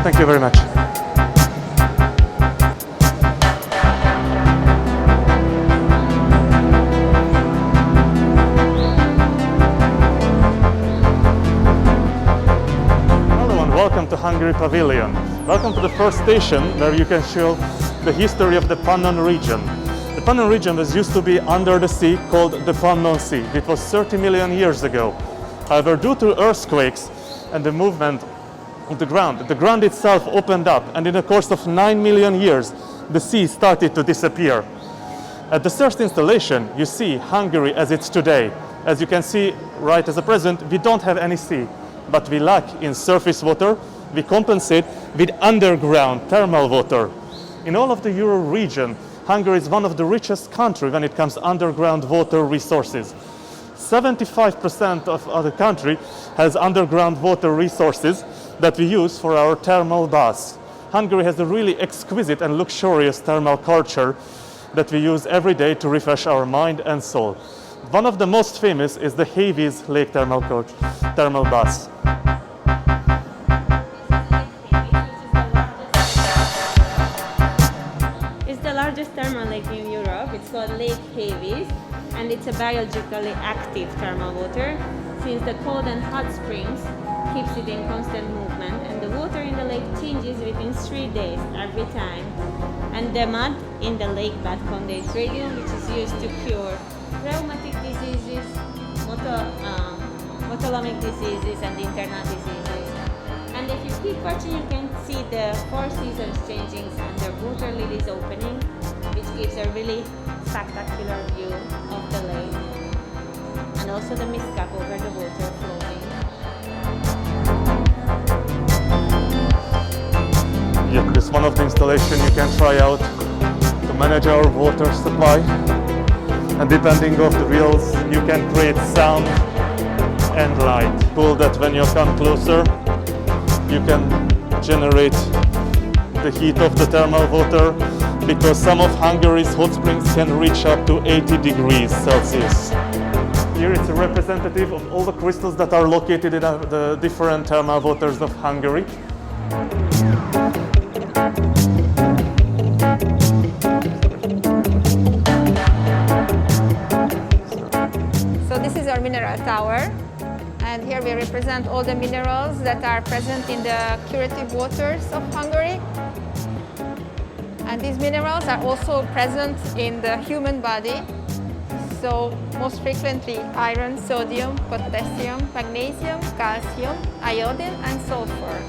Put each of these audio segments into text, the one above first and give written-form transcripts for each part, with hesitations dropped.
Thank you very much. Welcome to Hungary Pavilion. Welcome to the first station where you can show the history of the Pannon region. The Pannon region was used to be under the sea, called the Pannon Sea. It was 30 million years ago. However, due to earthquakes and the movement of the ground itself opened up, and in the course of 9 million years, the sea started to disappear. At the first installation, you see Hungary as it's today. As you can see right as a present, we don't have any sea. But we lack in surface water, we compensate with underground thermal water. In all of the Euro region, Hungary is one of the richest countries when it comes to underground water resources. 75% of the country has underground water resources that we use for our thermal baths. Hungary has a really exquisite and luxurious thermal culture that we use every day to refresh our mind and soul. One of the most famous is the Heavies lake thermal baths. It's the largest thermal lake in Europe. It's called Lake Heavies, and it's a biologically active thermal water, since the cold and hot springs keeps it in constant movement, and the water in the lake changes within 3 days every time. And the mud in the lake bed contains radium, which is used to cure rheumatic diseases, autonomic diseases, and internal diseases. And if you keep watching, you can see the 4 seasons changing and the water lilies opening, which gives a really spectacular view of the lake, and also the mist cap over the water flowing. Yeah, this is one of the installations you can try out to manage our water supply. And depending on the wheels, you can create sound and light. Cool that when you come closer, you can generate the heat of the thermal water, because some of Hungary's hot springs can reach up to 80 degrees Celsius. Here it's a representative of all the crystals that are located in the different thermal waters of Hungary. This is our mineral tower, and here we represent all the minerals that are present in the curative waters of Hungary. And these minerals are also present in the human body, so most frequently iron, sodium, potassium, magnesium, calcium, iodine, and sulfur.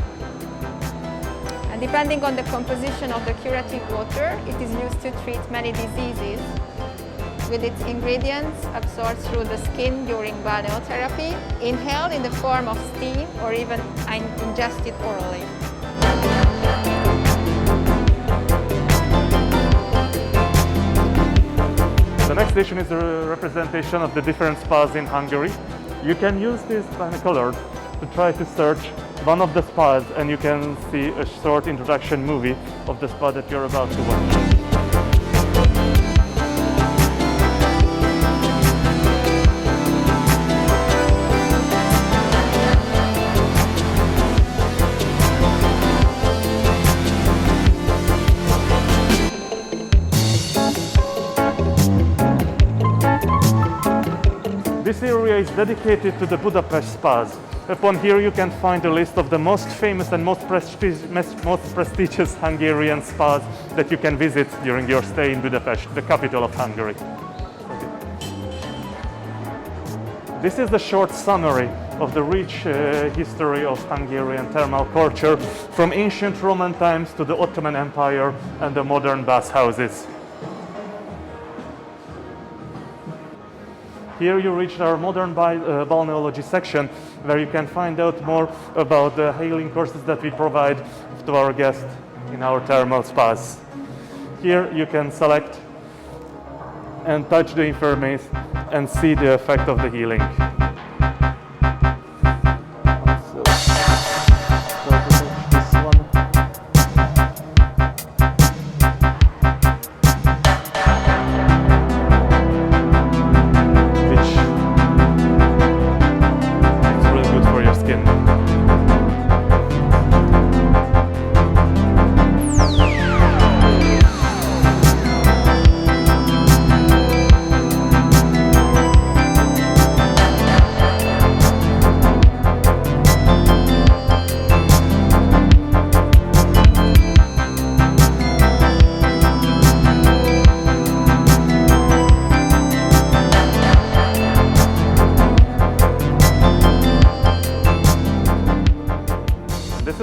And depending on the composition of the curative water, it is used to treat many diseases, with its ingredients absorbed through the skin during balneotherapy, inhaled in the form of steam, or even ingested orally. The next station is a representation of the different spas in Hungary. You can use this binoculars to try to search one of the spas, and you can see a short introduction movie of the spa that you're about to watch. This area is dedicated to the Budapest spas. Upon here you can find a list of the most famous and most prestigious Hungarian spas that you can visit during your stay in Budapest, the capital of Hungary. Okay. This is the short summary of the rich history of Hungarian thermal culture, from ancient Roman times to the Ottoman Empire and the modern bathhouses. Here you reach our modern balneology section, where you can find out more about the healing courses that we provide to our guests in our thermal spas. Here you can select and touch the information and see the effect of the healing.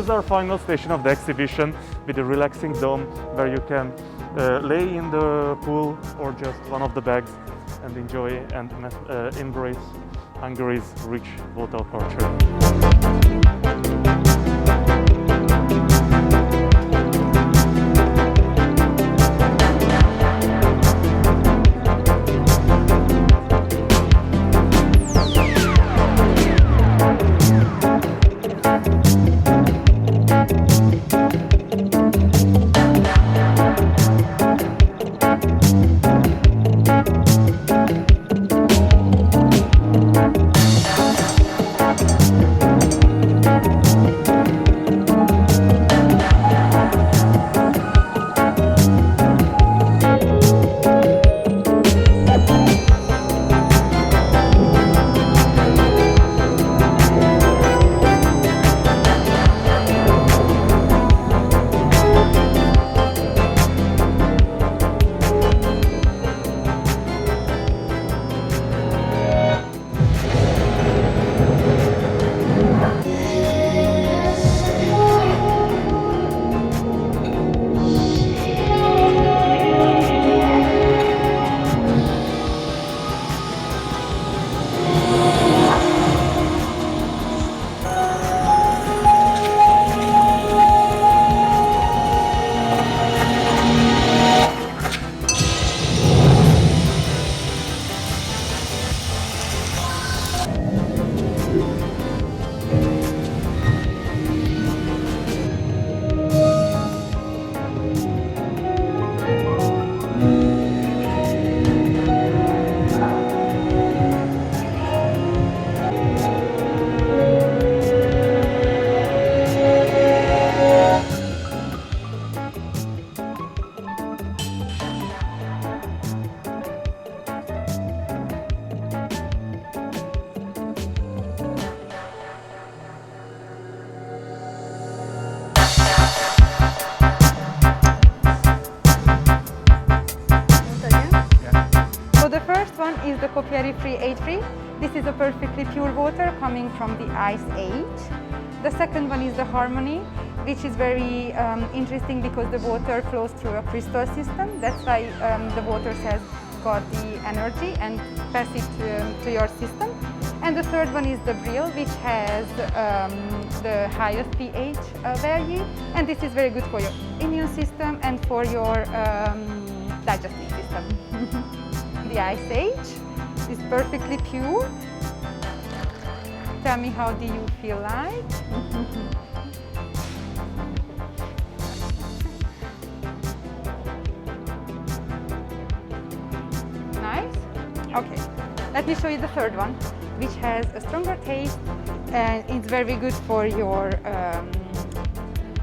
is our final station of the exhibition with a relaxing dome where you can lay in the pool or just one of the bags and enjoy and embrace Hungary's rich water culture. Is the Copieri Free Age-Free. This is a perfectly pure water coming from the Ice Age. The second one is the Harmony, which is very interesting because the water flows through a crystal system. That's why the water has got the energy and pass it to your system. And the third one is the Brill, which has the highest pH value, and this is very good for your immune system and for your digestive system. The Ice Age is perfectly pure. Tell me, how do you feel like? Nice? Okay, let me show you the third one, which has a stronger taste and it's very good for your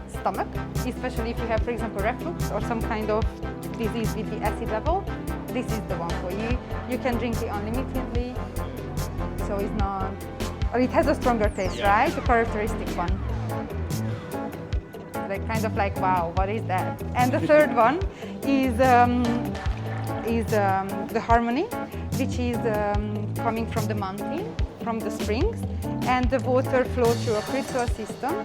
stomach, especially if you have, for example, reflux or some kind of disease with the acid level. This is the one for you. You can drink it unlimitedly, so it's not, or it has a stronger taste, right? A characteristic one. Like kind of like, wow, what is that? And the third one is the Harmony, which is coming from the mountain, from the springs, and the water flows through a crystal system,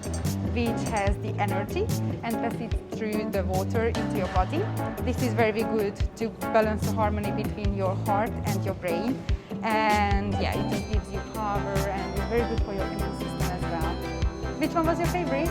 which has the energy and pass it through the water into your body. This is very good to balance the harmony between your heart and your brain. And yeah, it just gives you power and it's very good for your immune system as well. Which one was your favorite?